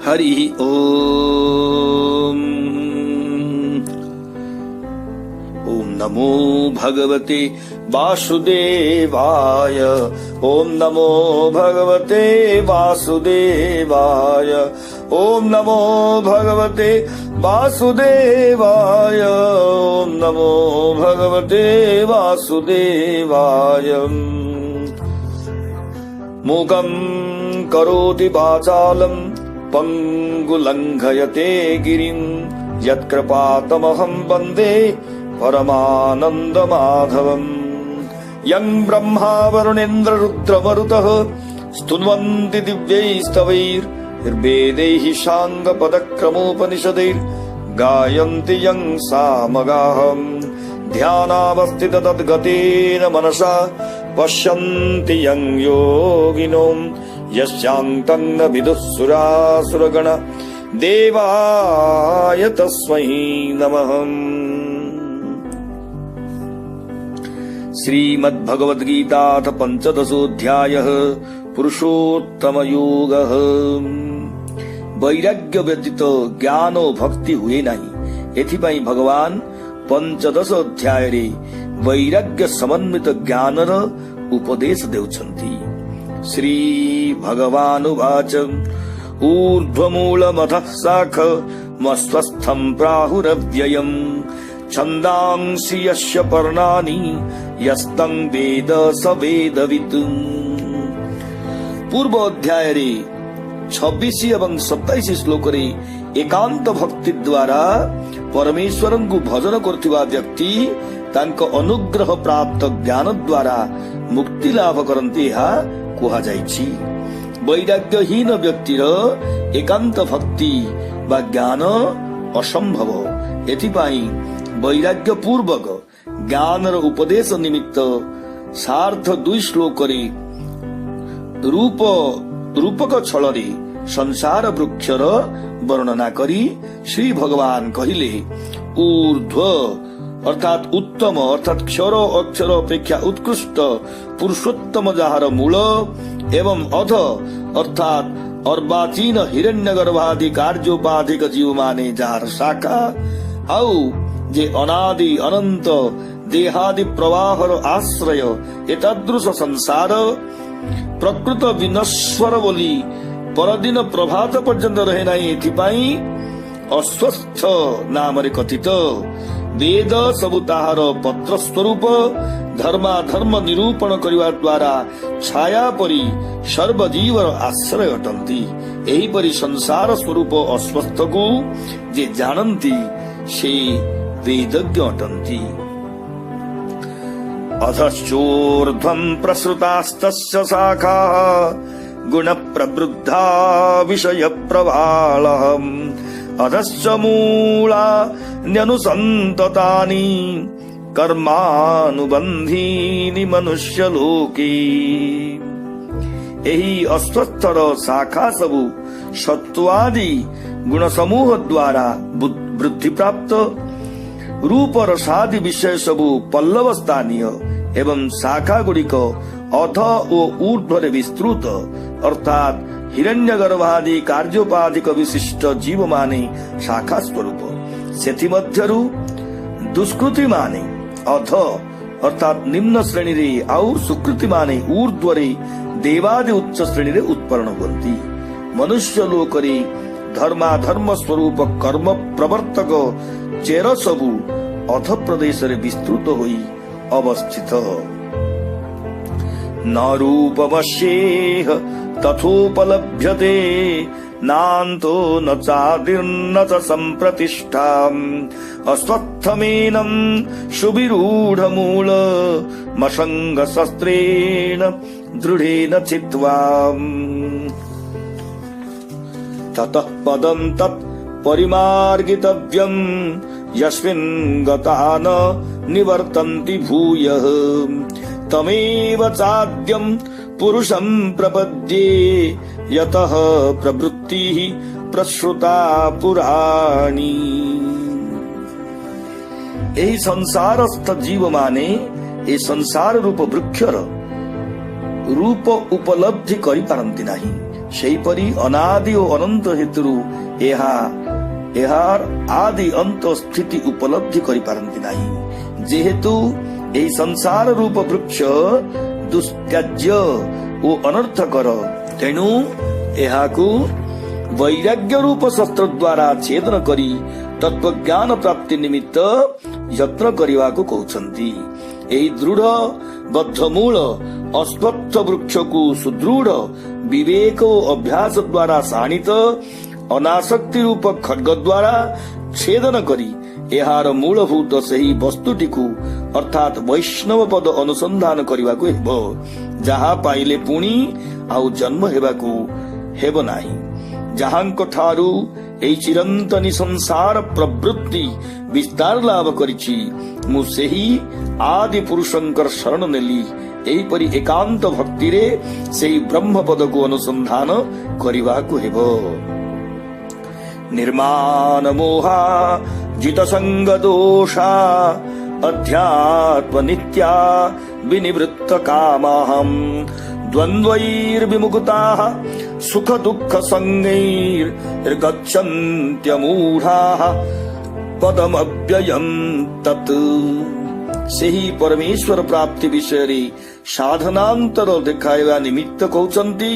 हरि ओम। ओम नमो भगवते वासुदेवाय। ओम नमो भगवते वासुदेवाय। ओम नमो भगवते वासुदेवाय। ओम नमो भगवते वासुदेवाय। मूकं करोति वाचालं पंगुलंघयते गिरिं यत्कृपातमहं वन्दे परमानन्दमाधवम्। यं ब्रह्मा वरुणेन्द्र रुद्रमरुतः स्तुन्वन्ति दिव्यैस्तवैर्वेदैः साङ्गपदक्रमोपनिषदैः गायन्ति यं सामगाहम्। ध्यानावस्थित तद्गतेन मनसा पश्यन्ति यं योगिनो यस्यान्तं न विदुः सुरासुरगण देवाय तस्मै नमः। श्रीमद्भगवद्गीताथ पंचदशोऽध्यायः पुरुषोत्तमयोगः। वैराग्य व्यतीत ज्ञान और भक्ति हुए नहीं, एथिपाई भगवान पंचदश अध्याय रे वैराग्य समन्वित ज्ञानर उपदेश देउछन्ति। श्री भगवानुवाच ऊर्ध्वमूलमधः शाखमस्वस्थं प्राहुरव्ययम् छन्दांसि यस्य पर्णानि यस्तं वेद स वेदवित्। पूर्व अध्याय रे 26 एवं 27 श्लोक रे एकांत भक्ति द्वारा परमेश्वर को भजन करथिबा व्यक्ति तांको अनुग्रह प्राप्त ज्ञान द्वारा मुक्ति लाभ करन्ति हा कुहा जाइछि। वैराग्यहीन व्यक्तिर एकांत भक्ति बा ज्ञान असंभव। एथिपाई वैराग्य पूर्वक ज्ञानर उपदेश निमित्त सार्थ 2 श्लोक रे रूपक छलरे संसार वृक्षर वर्णना करी श्री भगवान कहिले ऊर्ध्व अर्थात उत्तम अर्थात क्षर अक्षर अपेक्षा उत्कृष्ट पुरुषोत्तम जहार मूल एवं अध अर्थात अर्वाचीन हिरण्यगर्भादि कार्योपाधिक जीव माने जहार शाखा आउ जे अनादि अनंत देहादि प्रवाहर आश्रय एतादृश संसार प्रकृत विनश्वर बोली परदिन प्रभात पर्यंत रहे नहीं। एथिपाई अस्वस्थ नाम रे कथित वेद सबु ताहार पत्र स्वरूप धर्माधर्म निरूपण करिवा द्वारा छाया परी सर्वजीवर आश्रय अटंती। एही परी संसार स्वरूप अस्वस्थ को जे जानंती से वेदज्ञ अटंती। अधश्चोर्ध्वं प्रसृतास्तस्य शाखा गुण प्रवृद्धा विषय प्रवालहम् अधश्च मूला न्यनुसन्ततानि कर्मानुबन्धीनि मनुष्यलोके। एही अस्वस्थर शाखा सबु सत्वादि गुण समूह द्वारा वृद्धि प्राप्त रूप रसादि विषय सबु पल्लव स्थानीय एवं शाखा गुड़िक अध ओ ऊर्ध्व विस्तृत अर्थात हिरण्यगर्भादि कार्योपाधिक विशिष्ट जीव माने शाखा स्वरूप सेथि मध्यरु दुष्कृति माने अध अर्थात निम्न श्रेणी रे आउ सुकृति माने ऊर्ध्व रे देवादि उच्च श्रेणी रे उत्पन्न होती। मनुष्य लोक रे धर्माधर्म स्वरूप कर्म प्रवर्तक चेर सबु अध प्रदेश रे विस्तृत होई अवस्थित। न रूपमस्येह तथोपलभ्यते नान्तो न चादिर्न च सम्प्रतिष्ठाम् अस्वस्थमेनं सुविरूढमूल मसङ्ग शस्त्रेण दृढेन चित्वा। ततः पदं तत् परिमार्गितव्यम् यस्मिन् गता न निवर्तन्ति भूयः तमेव चाद्यं पुरुषं प्रपद्ये यतः प्रवृत्तिः प्रसृता पुराणी। एही संसारस्थ जीव माने ए संसार रूप वृक्षर रूप उपलब्धि करि पारंती नाही। ସେହିପରି ଅନାଦି ଓ ଅନନ୍ତ ହେତୁରୁ ଏହାର ଆଦି ଅନ୍ତ ସ୍ଥିତି ଉପଲବ୍ଧି କରିପାରନ୍ତି ନାହିଁ। ଯେହେତୁ ଏହି ସଂସାର ରୂପ ବୃକ୍ଷ ଦୁଷ୍କାର୍ଯ୍ୟ ଓ ଅନର୍ଥକର, ତେଣୁ ଏହାକୁ ବୈରାଗ୍ୟ ରୂପ ଶସ୍ତ୍ର ଦ୍ୱାରା ଛେଦନ କରି ତତ୍ତ୍ୱଜ୍ଞାନ ପ୍ରାପ୍ତି ନିମିତ୍ତ ଯତ୍ନ କରିବାକୁ କହୁଛନ୍ତି। ଏହି ଦୃଢ ବଦ୍ଧମୂଳ ଅଶ୍ୱତ୍ଥ ବୃକ୍ଷକୁ ସୁଦୃଢ ବିବେକ ଓ ଅଭ୍ୟାସ ଦ୍ୱାରା ଶାଣିତ ଅନାସକ୍ତି ରୂପ ଖଡ୍ଗ ଦ୍ୱାରା ଛେଦନ କରି ଏହାର ମୂଳଭୂତ ସେହି ବସ୍ତୁଟିକୁ ଅର୍ଥାତ୍ ବୈଷ୍ଣବ ପଦ ଅନୁସନ୍ଧାନ କରିବାକୁ ହେବ, ଯାହା ପାଇଲେ ପୁଣି ଆଉ ଜନ୍ମ ହେବାକୁ ହେବ ନାହିଁ। ଯାହାଙ୍କ ଠାରୁ ଏହି ଚିରନ୍ତନୀ ସଂସାର ପ୍ରବୃତ୍ତି ବିସ୍ତାର ଲାଭ କରିଛି, ମୁଁ ସେହି ଆଦି ପୁରୁଷଙ୍କର ଶରଣ ନେଲି। ଏହିପରି ଏକାନ୍ତ ଭକ୍ତିରେ ସେହି ବ୍ରହ୍ମପଦକୁ ଅନୁସନ୍ଧାନ କରିବାକୁ ହେବ। ନିର୍ମାଣ ମୋହା ଜିତ ସଙ୍ଗ ଦୋଷା ଅଧ୍ୟାତ୍ମ ନିତ୍ୟା ବିନିବୃତ୍ତ କାମାହମ୍ ଦ୍ୱନ୍ଦ୍ୱୈର୍ବିମୁକ୍ତାଃ ସୁଖ ଦୁଃଖ ସଙ୍ଗୈର୍ଗଚ୍ଛନ୍ତ୍ୟମୂଢ଼ାଃ ପଦମବ୍ୟୟମ୍ ତତ୍। ସେହି ପରମେଶ୍ୱର ପ୍ରାପ୍ତି ବିଷୟରେ ସାଧନାନ୍ତର ଦେଖାଇବା ନିମିତ୍ତ କହୁଛନ୍ତି,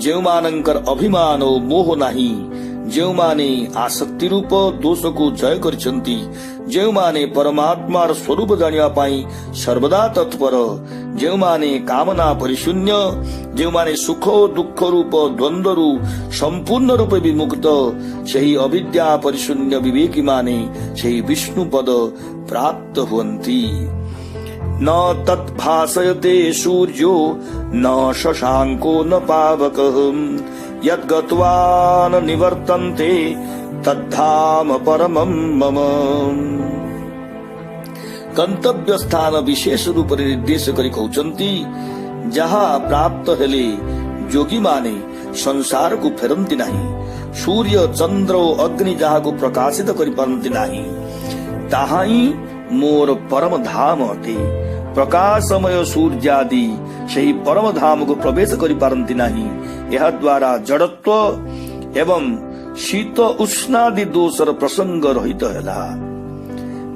ଯେଉଁମାନଙ୍କର ଅଭିମାନ ଓ ମୋହ ନାହିଁ, ଯେଉଁମାନେ ଆସକ୍ତି ରୂପ ଦୋଷକୁ ଜୟ କରିଛନ୍ତି, ଯେଉଁମାନେ ପରମାତ୍ମାର ସ୍ୱରୂପ ଜାଣିବା ପାଇଁ ସର୍ବଦା ତତ୍ପର, ଯେଉଁମାନେ କାମନା ପରିଶୂନ୍ୟ, ଯେଉଁମାନେ ସୁଖ ଓ ଦୁଃଖ ରୂପ ଦ୍ୱନ୍ଦ୍ୱରୁ ସମ୍ପୂର୍ଣ୍ଣ ରୂପେ ବିମୁକ୍ତ, ସେହି ଅବିଦ୍ୟା ପରିଶୂନ୍ୟ ବିବେକୀ ମାନେ ସେହି ବିଷ୍ଣୁ ପଦ ପ୍ରାପ୍ତ ହୁଅନ୍ତି। न तत् भासयते सूर्यो न शशांको न पावकः यद्गत्वा न निवर्तन्ते तद्धाम परमं मम। गंतव्य स्थान विशेष रूप निर्देश करी कहउचंती, जहा प्राप्त हेले जोगी माने संसार को फेरंती नहीं, सूर्य चंद्र और अग्नि जहा को प्रकाशित करि पारंती नहीं, ताहा ही मोर परम धाम अटे। प्रकाशमय सूर्यादि ସେହି परम धाम को प्रवेश करि पारंती नहीं। यह द्वारा जड़त्व एवं शीत उष्णादि दोषर प्रसंग रहित हैला।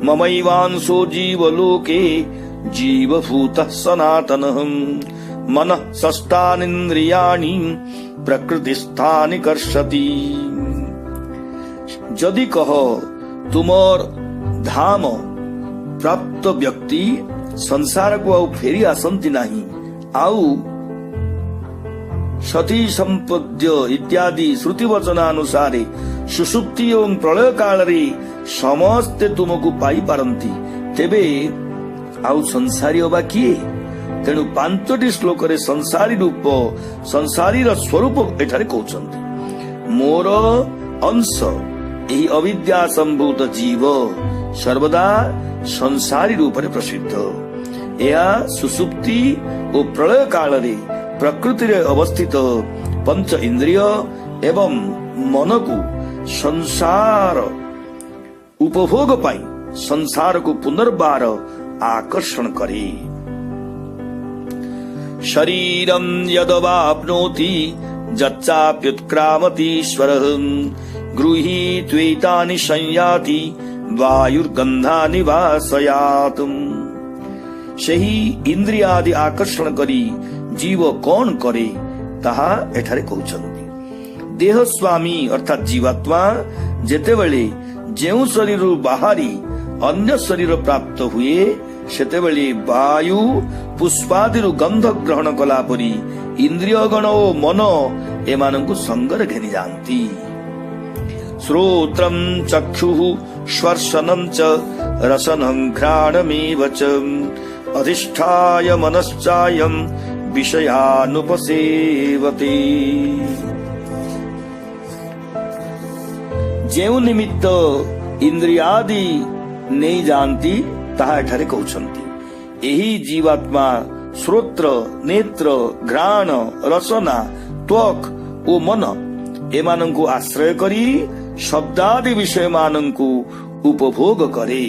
ममैवांशो जीवलोके जीवभूतः सनातनः मनः षष्ठानीन्द्रियाणि प्रकृतिस्थानि कर्षति। यदि कह तुमर धाम प्राप्त व्यक्ति संसार को आउ फेरी आसंती नहीं, आउ सती संपद्य इत्यादि श्रुति वचनानुसारे सुषुप्ति एवं प्रलय काल रे समस्ते तुमको पाई पारंती, तेबे आउ संसारी अबा किए? तेणु 5टी श्लोक रे संसारी रूप संसारी स्वरूप एठारे कहउछंती। मोर अंश एही अविद्या संभूत जीव सर्वदा संसारी रूप रे प्रसिद्ध। यह सुसुप्ति और प्रलय काल रे प्रकृति रे अवस्थित पंच इंद्रिय एवं मन को संसार उपभोग पाई संसार को पुनर्बार आकर्षण करे। शरीरम यदवाप्नोति जच्चाप्युत्क्रामतीश्वरः गृहीत्वैतानि संयाति वायुर्गंधानि वासयातुम। ସେହି ଇନ୍ଦ୍ରିୟ ଆଦି ଆକର୍ଷଣ କରି ଜୀବ କଣ କରେ ତାହା ଏଠାରେ କହୁଛନ୍ତି। ଦେହ ସ୍ୱାମୀ ଅର୍ଥାତ୍ ଜୀବାତ୍ମା ଯେତେବେଳେ ଯେଉଁ ଶରୀରରୁ ବାହାରି ଅନ୍ୟ ଶରୀର ପ୍ରାପ୍ତ ହୁଏ, ସେତେବେଳେ ବାୟୁ ପୁଷ୍ପାଦିରୁ ଗନ୍ଧ ଗ୍ରହଣ କଲା ପରି ଇନ୍ଦ୍ରିୟଗଣ ଓ ମନ ଏମାନଙ୍କୁ ସଙ୍ଗରେ ଘେନି ଯାଆନ୍ତି। ଶ୍ରୋତ୍ରଂ ଚକ୍ଷୁଃ ସ୍ପର୍ଶନଂ ଚ ରସନଂ ଘ୍ରାଣମେବ ଚ अधिष्ठाय मनश्चायं विषयानुपसेवते। ଯେଉଁ ନିମିତ୍ତ ଇନ୍ଦ୍ରିୟାଦି ନେଇ ଯାଆନ୍ତି ତାହା ଏଠାରେ କହୁଛନ୍ତି। ଏହି ଜୀବାତ୍ମା ଶ୍ରୋତ୍ର ନେତ୍ର ଘ୍ରାଣ ରସନା ତ୍ୱକ୍ ଓ ମନ ଏମାନଙ୍କୁ ଆଶ୍ରୟ କରି ଶବ୍ଦାଦି ବିଷୟ ମାନଙ୍କୁ ଉପଭୋଗ କରେ।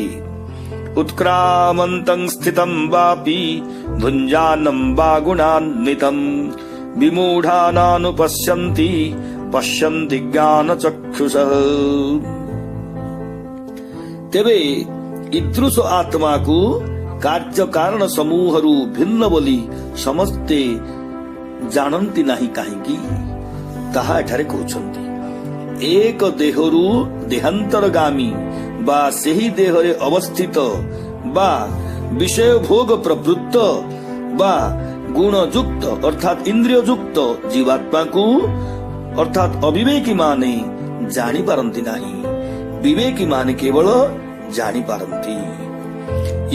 उत्क्रामन्तं स्थितं वापि भुञ्जानं वा गुणान्वितं विमूढानानुपश्यन्ति पश्यन्ति ज्ञानचक्षुषः। तेबे ईदृश आत्मा को कार्य कारण समूहरु भिन्न बोली समस्ते जानती नाही काहीकि ताहा एठारे कहउछन्ति। एक देहरु देहांतरगामी बा सेही देहरे अवस्थित बा विषय भोग प्रवृत्त बा गुणयुक्त अर्थात इंद्रिययुक्त जीवात्मा को अर्थात अविवेकी माने जानी पारंती नाही, विवेकी माने केवल जानी पारंती।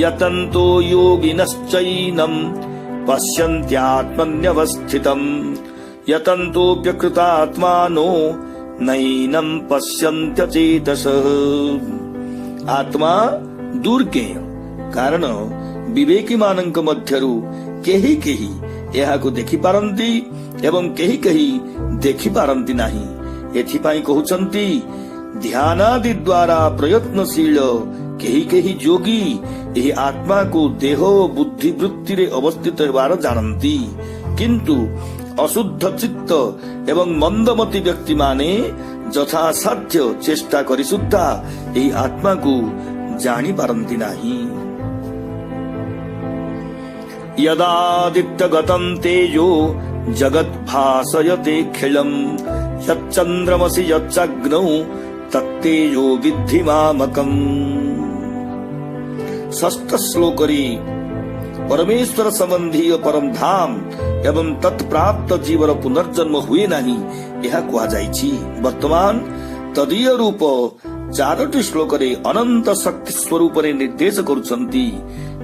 यतन्तो योगिनश्चैनं पश्यन्त्यात्मन्यवस्थितम् यतन्तोऽप्यकृतात्मानो नैनं पश्यन्त्यचेतसः। आत्मा दुर्ज्ञेय कारण विवेकी मानक मध्यरु केही केही एहाको देखि पारंती एवं केही केही देखि पारंती नाही। एथिपाई कहउछन्ति ध्यानादि द्वारा प्रयत्नशील केही केही योगी एही आत्मा को देह बुद्धि वृत्ति रे अवस्थित हेबार जानती, किंतु अशुद्ध चित्त एवं मंदमती व्यक्ति माने यथासाध्य चेष्टा करी सुद्धा एही आत्मा को जानी पारंती नाही। यदादित्यगतं तेजो जगत् भासयते खिलम् यच्चन्द्रमसि यच्चग्नौ तत्तेजो विद्धि मामकम्। षष्ठ श्लोकरी परमेश्वर संबंधी परम धाम एवं तत्प्राप्त जीवर पुनर्जन्म हुए नहीं यह कहा जाइछि। वर्तमान तदीय रूप चारोटी श्लोकरे अनंत शक्ति स्वरूप निर्देश करुछन्ति।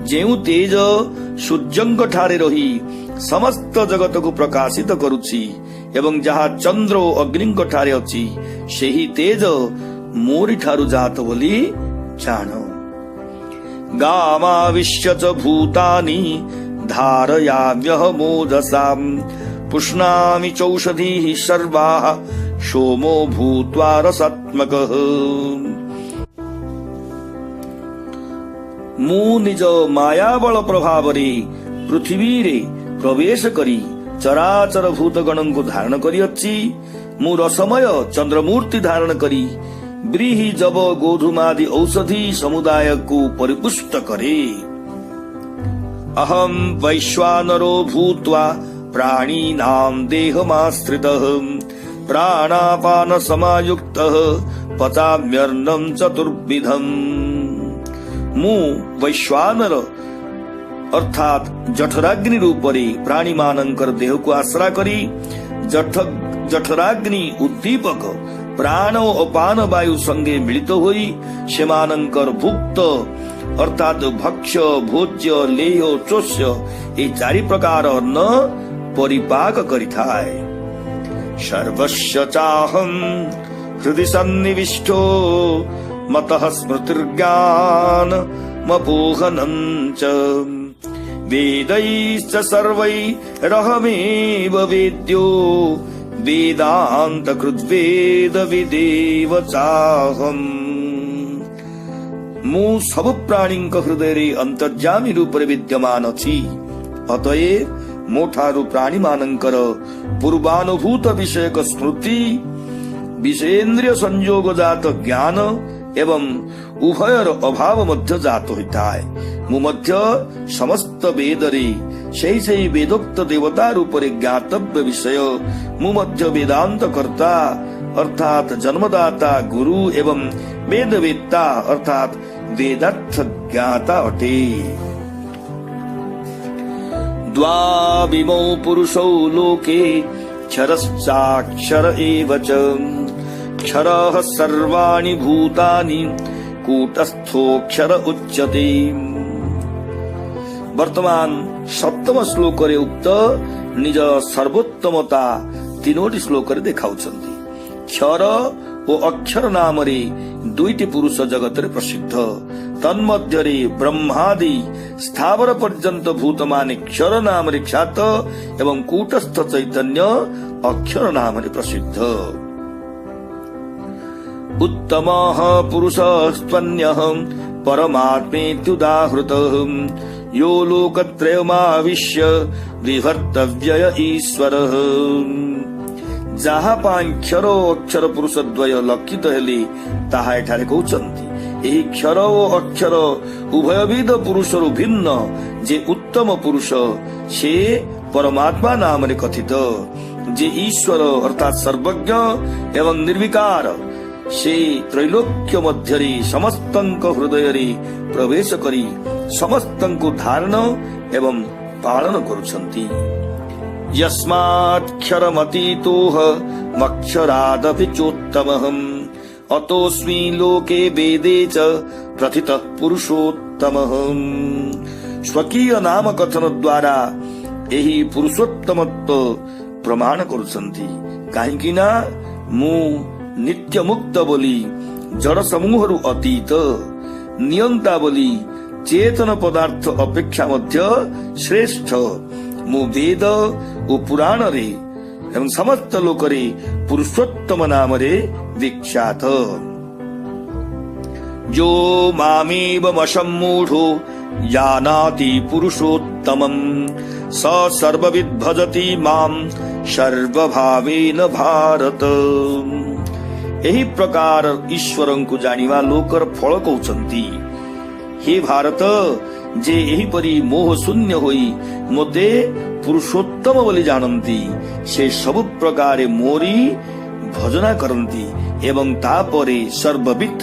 जेउ तेज सूर्यंक ठारे रही समस्त जगत को प्रकाशित करुछि एवं जहा चंद्र और अग्निंक ठारे अछि सेही तेज मोरी ठारु जात बोली जान। गामाविश्य च भूतानि धारयाम्यहमोजसाम् पुष्णामि चौषधीः सर्वाः सोमो भूत्वा रसात्मकः। मु निज मायाबल प्रभाव रे पृथ्वी रे प्रवेश करी चराचर भूतगण को धारण करी अछि। मु रसमय चंद्रमूर्ति धारण करी व्रीहि जब गोधूमादि औषधि समुदाय को परिपुष्ट करे। अहम वैश्वानरो भूत्वा प्राणीनां देहमाश्रितः प्राणापान समायुक्तः पचाम्यन्नं चतुर्विधम्। मु वैश्वानर अर्थात जठराग्नि रूपरे प्राणी मानकर देह को आश्रा करी जठराग्नि उद्दीपक प्राण और पान वायु संगे मिलित होई सेमानंकर भुक्त अर्थात भक्ष्य भोज्य लेह चोष्य ये चारि प्रकार अन्न परिपाक करिथाय। सर्वस्य चाहं हृदि सन्निविष्टो मतः स्मृतिर्ज्ञान मपोहनं च वेदैश्च सर्वैरहमेव वेद्यो वेदांत कृद्वेद विदेव चाहम्। मु सब प्राणी हृदय रे अंतर्यामी रूप रे विद्यमान अछि। अतएव मोठारु प्राणी मानकर पूर्वानुभूत विषयक स्मृति विषेन्द्रिय संयोग जात ज्ञान एवं उभयर अभाव मध्य जात होता है। मु मध्य समस्त वेद रे सही वेदोक्त देवता रूप रे ज्ञातव्य विषय मु मध्य वेदांत कर्ता अर्थात जन्मदाता गुरु एवं वेदवेत्ता अर्थात वेदार्थ ज्ञाता अटे। द्वाविमौ पुरुषौ लोके क्षरश्चाक्षर एव च क्षरः सर्वाणि भूतानि कूटस्थोक्षर उच्यते। वर्तमान सप्तम श्लोक रे उक्त निज सर्वोत्तमता तीनोटी श्लोक रे देखाउछन्ति। क्षर ओ अक्षर नाम रे दुईटी पुरुष जगत रे प्रसिद्ध। तन्मध्य रे ब्रह्मादि स्थावर पर्यंत भूत माने क्षर नाम रे ख्यात एवं कूटस्थ चैतन्य अक्षर नाम रे प्रसिद्ध। उत्तमः पुरुषस्त्वन्यः परमात्मेत्युदाहृतः यो लोकत्रयमाविश्य विभर्तव्यय ईश्वरः। जहा पाई क्षर ओ अक्षर पुरुष द्वय लक्षित हेले ताहा एठारे कहउचंती। एही क्षर ओ अक्षर उभयविध पुरुषरु भिन्न जे उत्तम पुरुष से परमात्मा नाम रे कथित। जे ईश्वर अर्थात सर्वज्ञ एवं निर्विकार से त्रैलोक्य मध्यरे समस्तंक हृदय रे प्रवेश करी समस्तंको धारण एवं पालन करुछंती। यस्मात्क्षरमतीतोह मक्षरादपि चोत्तमहम् अतोऽस्मि लोके वेदे च प्रथितः पुरुषोत्तमहम्। स्वकीय नाम कथन द्वारा एही पुरुषोत्तमत्व प्रमाण करुछंती। काहेकि ना मु नित्य मुक्त बोली जड़ समूहरु अतीत नियंता बोली चेतन पदार्थ अपेक्षा मध्य श्रेष्ठ। मु वेद ओ पुराण रे एवं समस्त लोक रे पुरुषोत्तम नाम रे विख्यात। जो मामेवमसम्मूढो जानाति पुरुषोत्तमम् स सर्वविद् भजति मां सर्वभावेन भारत। एही प्रकार ईश्वरंकु जानिवा लोकर फल कहउचंती। हे भारत, जे एही परी मोह शून्य होई मोते पुरुषोत्तम बोली जानती से सब प्रकारे मोरी भजना करती एवं तापरे सर्वविद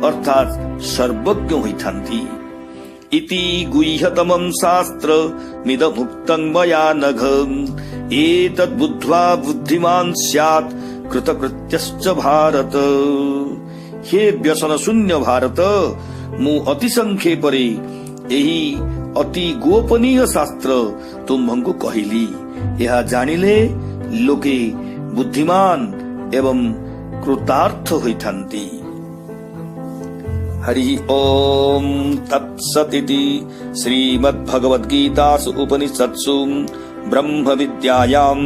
अर्थात सर्वज्ञ होइथांती। इति गुह्यतमं शास्त्र मिदमुक्तं मया नघ एतद् बुद्ध्वा बुद्धिमान् स्यात् कृतकृत्यश्च भारत। हे व्यसन शून्य भारत, मु अति संक्षेपरे एही अति गोपनीय शास्त्र तुम्हंकु कहिली। यह जानिले लोके बुद्धिमान एवं कृतार्थ होइथांती। हरि ओम तत्सदिति श्रीमद्भगवद्गीतासु उपनिषत्सु ब्रह्म विद्यायां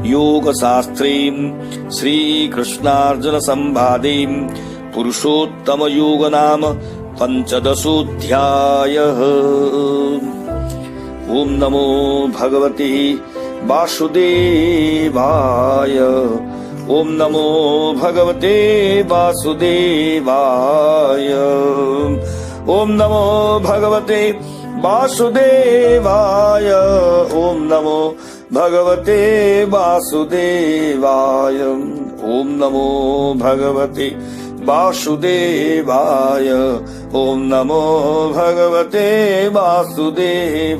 योगशास्त्रे श्रीकृष्णार्जुन संवादे पुरुषोत्तम योग नाम पंचदशोऽध्यायः। ओम नमो भगवते वासुदेवाय। ओम नमो भगवते वासुदेवाय। ओम नमो भगवते वासुदेवाय। ओम नमो भगवते वासुदेवाय। ओम नमो भगवते वासुदेवाय। ओम नमो भगवते वासुदेवाय।